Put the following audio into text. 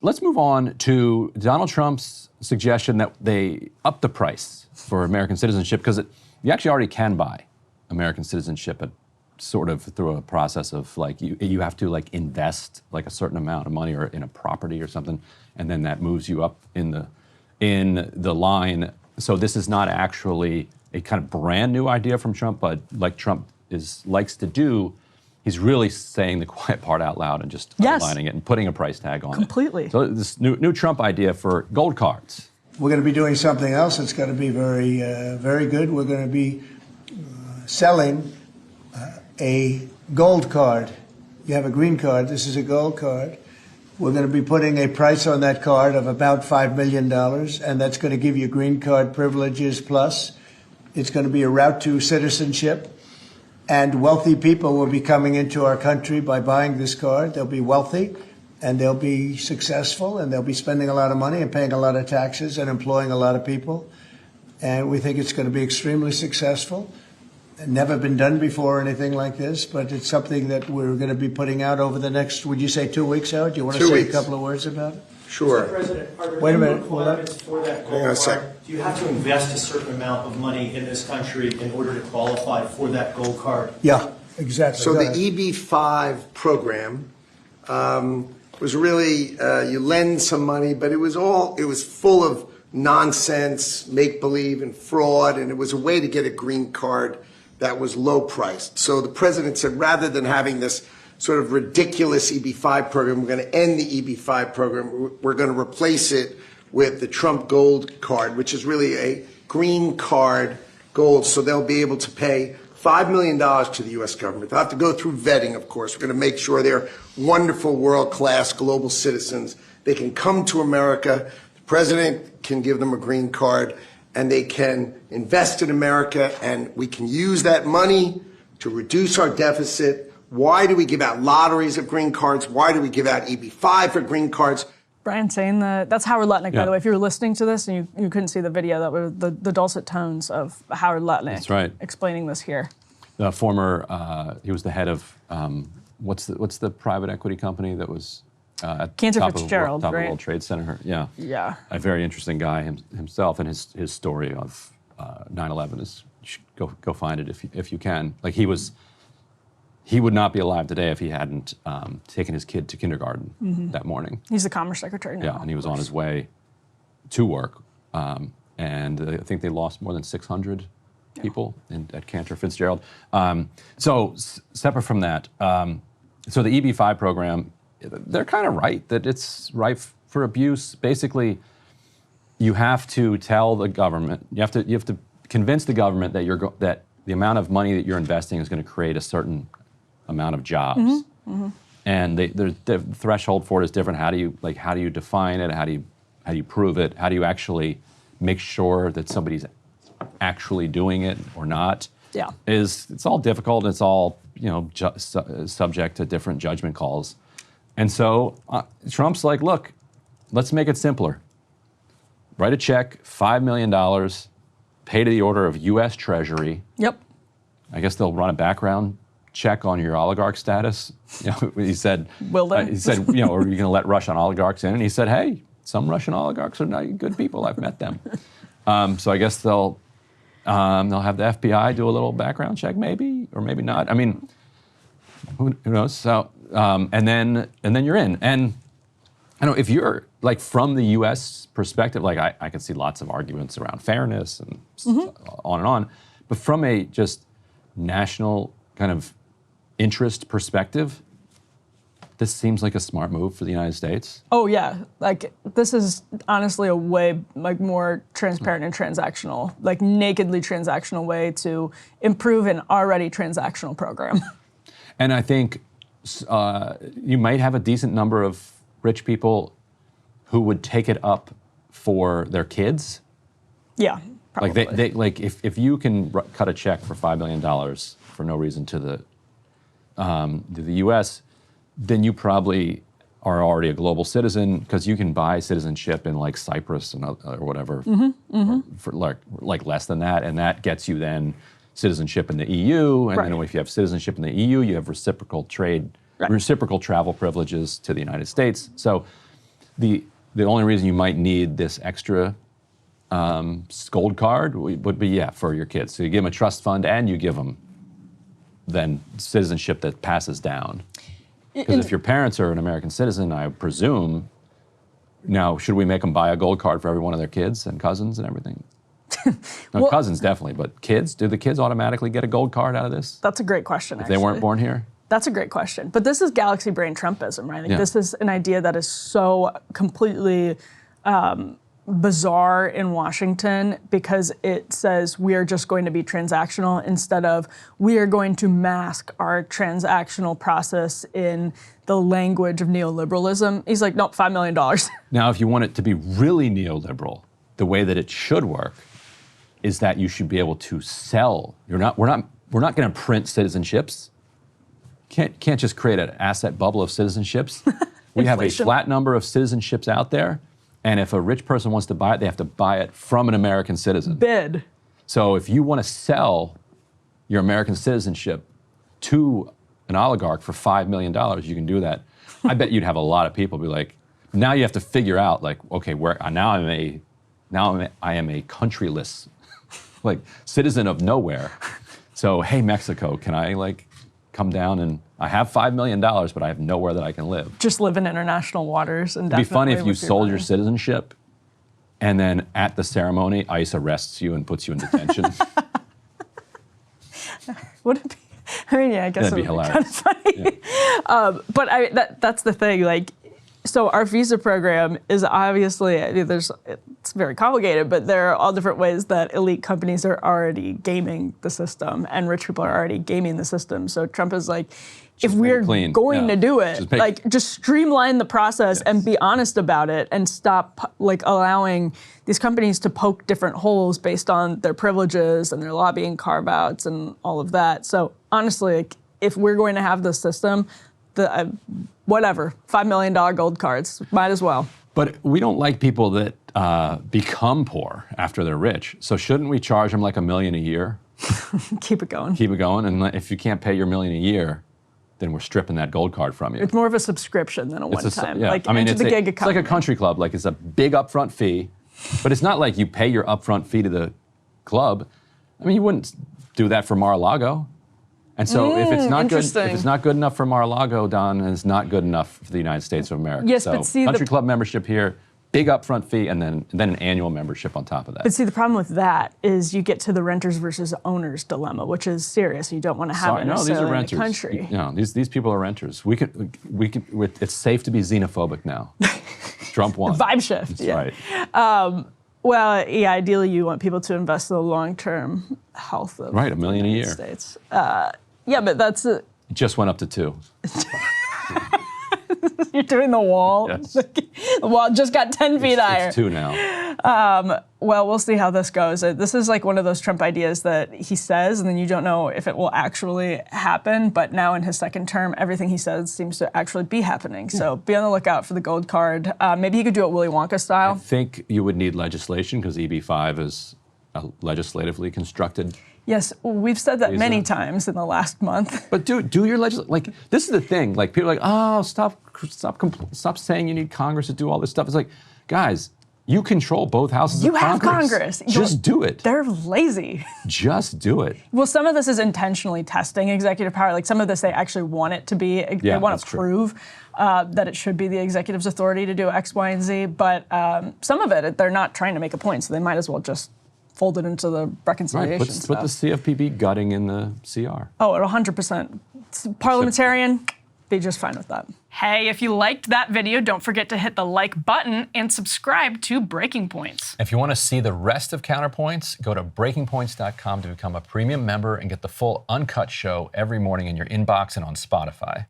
Let's move on to Donald Trump's suggestion that they up the price for American citizenship, because you actually already can buy American citizenship at sort of through a process of like you have to like invest like a certain amount of money or in a property or something, and then that moves you up in the line. So this is not actually a kind of brand new idea from Trump, but like Trump likes to do, he's really saying the quiet part out loud and just underlining it and putting a price tag on it. Completely. So this new Trump idea for gold cards. We're going to be doing something else that's going to be very, very good. We're going to be selling a gold card. You have a green card. This is a gold card. We're going to be putting a price on that card of about $5 million, and that's going to give you green card privileges plus. It's going to be a route to citizenship. And wealthy people will be coming into our country by buying this card. They'll be wealthy, and they'll be successful, and they'll be spending a lot of money and paying a lot of taxes and employing a lot of people. And we think it's going to be extremely successful. Never been done before or anything like this, but it's something that we're going to be putting out over the next, would you say 2 weeks, Howard? Do you want to say a couple of words about it? Sure. Mr. President, are there Wait a any minute. requirements for that gold card? Do you have to invest a certain amount of money in this country in order to qualify for that gold card? Yeah, exactly. So the EB-5 program was really, you lend some money, but it was full of nonsense, make-believe, and fraud, and it was a way to get a green card that was low priced. So the president said, rather than having this sort of ridiculous EB-5 program, we're going to end the EB-5 program. We're going to replace it with the Trump Gold Card, which is really a green card gold. So they'll be able to pay $5 million to the U.S. government. They'll have to go through vetting, of course. We're going to make sure they're wonderful, world-class global citizens. They can come to America. The president can give them a green card, and they can invest in America, and we can use that money to reduce our deficit. Why do we give out lotteries of green cards? Why do we give out EB-5 for green cards? Brian saying that's Howard Lutnick, by the way. If you were listening to this and you couldn't see the video, that were the dulcet tones of Howard Lutnick. That's right. Explaining this here. The former, he was the head of, what's the private equity company that was at Cantor top Fitzgerald, of the right? World Trade Center. Yeah. Yeah. A very interesting guy himself, and his story of 9/11 is, you should go find it if you can. Like he would not be alive today if he hadn't taken his kid to kindergarten that morning. He's the Commerce Secretary now. Yeah, and he was on his way to work. And I think they lost more than 600 people at Cantor Fitzgerald. So separate from that, so the EB-5 program, they're kind of right that it's rife for abuse. Basically, you have to tell the government, you have to convince the government that that the amount of money that you're investing is going to create a certain amount of jobs, and the threshold for it is different. How do you define it? How do you prove it? How do you actually make sure that somebody's actually doing it or not? Yeah, it's all difficult. It's all subject to different judgment calls, and so Trump's like, look, let's make it simpler. Write a check, $5 million, pay to the order of U.S. Treasury. Yep. I guess they'll run a background check on your oligarch status. He said, will they? He said, are you going to let Russian oligarchs in? And he said, hey, some Russian oligarchs are not good people. I've met them. So I guess they'll have the FBI do a little background check, maybe, or maybe not. I mean, who knows? So and then you're in. And I know if you're like from the U.S. perspective, like I can see lots of arguments around fairness and on and on, but from a just national kind of interest perspective, this seems like a smart move for the United States. Oh yeah, like this is honestly a way like more transparent and transactional, like nakedly transactional way to improve an already transactional program. And I think you might have a decent number of rich people who would take it up for their kids. Yeah, probably. Like if you can cut a check for $5 million for no reason to the U.S., then you probably are already a global citizen because you can buy citizenship in like Cyprus or whatever for like less than that, and that gets you then citizenship in the EU, and then if you have citizenship in the EU, you have reciprocal trade, reciprocal travel privileges to the United States. So the only reason you might need this extra gold card would be, for your kids. So you give them a trust fund and you give them then citizenship that passes down. Because if your parents are an American citizen, I presume, now, should we make them buy a gold card for every one of their kids and cousins and everything? No, Well, cousins definitely, but kids? Do the kids automatically get a gold card out of this? that's a great question, If they weren't born here? That's a great question. But this is galaxy brain Trumpism, right? Like, Yeah. this is an idea that is so completely bizarre in Washington because it says we are just going to be transactional instead of we are going to mask our transactional process in the language of neoliberalism. He's like, nope, $5 million. Now, if you want it to be really neoliberal, the way that it should work is that you should be able to sell. We're not going to print citizenships. Can't just create an asset bubble of citizenships. We have a Inflation. flat number of citizenships out there, and if a rich person wants to buy it, they have to buy it from an American citizen. Bid. So if you want to sell your American citizenship to an oligarch for $5 million, you can do that. I bet you'd have a lot of people be like, now you have to figure out, like, okay, I am a countryless, like, citizen of nowhere. So, hey, Mexico, can I, like, come down and I have $5 million, but I have nowhere that I can live. Just live in international waters. And It'd be funny if you with sold your money. citizenship and then at the ceremony, ICE arrests you and puts you in detention. Would it be? I mean, yeah, I guess That'd it be would hilarious. kind of funny. But that's the thing. Like, so our visa program is obviously, I mean, it's very complicated, but there are all different ways that elite companies are already gaming the system and rich people are already gaming the system. So Trump is like, if make it we're clean. going Yeah. to do it, just streamline the process and be honest about it and stop like allowing these companies to poke different holes based on their privileges and their lobbying carve-outs and all of that. So honestly, like, if we're going to have this system, whatever, $5 million gold cards, might as well. But we don't like people that become poor after they're rich. So shouldn't we charge them like $1 million a year? Keep it going. Keep it going. And if you can't pay your $1 million a year, then we're stripping that gold card from you. It's more of a subscription than a one-time. Yeah. Like, I mean, enter the gig it's like economy. a country club. Like, it's a big upfront fee, but it's not like you pay your upfront fee to the club. I mean, you wouldn't do that for Mar-a-Lago. And so if it's not good enough for Mar-a-Lago, Don, it's not good enough for the United States of America. Yes, so but see, country club membership here, big upfront fee, and then an annual membership on top of that. But see, the problem with that is you get to the renters versus owners dilemma, which is serious. You don't want to have it No, these necessarily are in renters. the country. No, these people are renters. We can. It's safe to be xenophobic now. Trump won. Vibe shift. That's yeah. right. Well, yeah, ideally you want people to invest in the long-term health of Right, $1 million a the year. United States. Yeah, but that's It just went up to 2. you're doing the wall. Yes. The wall just got 10 feet higher. It's 2 now. Well, we'll see how this goes. This is like one of those Trump ideas that he says, and then you don't know if it will actually happen. But now in his second term, everything he says seems to actually be happening. So be on the lookout for the gold card. Maybe he could do it Willy Wonka style. I think you would need legislation because EB-5 is a legislatively constructed. Yes, we've said that Visa. many times in the last month. But do your legislation. Like, this is the thing. Like, people are like, oh, stop saying you need Congress to do all this stuff. It's like, guys, you control both houses You of have Congress. Congress. Just do it. They're lazy. Just do it. Well, some of this is intentionally testing executive power. Like some of this, they actually want it to be. They want that's to true. prove that it should be the executive's authority to do X, Y, and Z. But some of it, they're not trying to make a point, so they might as well just fold it into the reconciliation Right. stuff. Put the CFPB gutting in the CR. Oh, 100%. Parliamentarian, be just fine with that. Hey, if you liked that video, don't forget to hit the like button and subscribe to Breaking Points. If you want to see the rest of Counterpoints, go to breakingpoints.com to become a premium member and get the full uncut show every morning in your inbox and on Spotify.